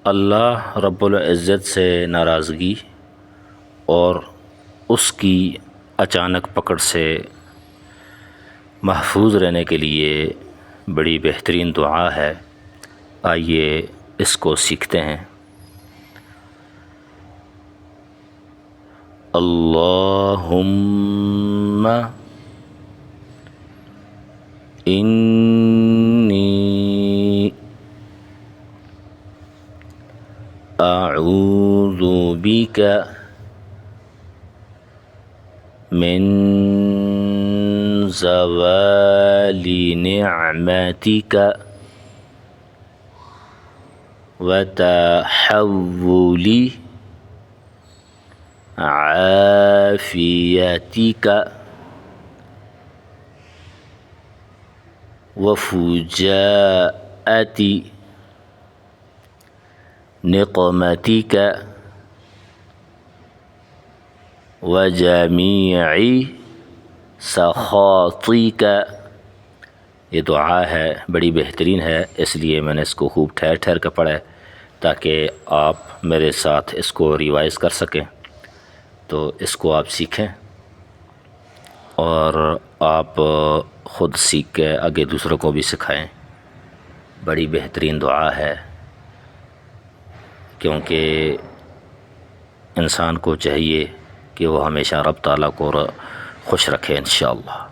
اللہ رب العزت سے ناراضگی اور اس کی اچانک پکڑ سے محفوظ رہنے کے لیے بڑی بہترین دعا ہے، آئیے اس کو سیکھتے ہیں۔ اللہم انی اعوذ بک من زوال نعمتک وتحول عافیتک وفجاءۃ نقمتک وجمیع سخطک۔ یہ دعا ہے، بڑی بہترین ہے، اس لیے میں نے اس کو خوب ٹھہر ٹھہر کے پڑھا ہے تاکہ آپ میرے ساتھ اس کو ریوائز کر سکیں۔ تو اس کو آپ سیکھیں اور آپ خود سیکھ کے آگے دوسروں کو بھی سکھائیں۔ بڑی بہترین دعا ہے، کیونکہ انسان کو چاہیے کہ وہ ہمیشہ رب تعالیٰ کو خوش رکھے انشاءاللہ۔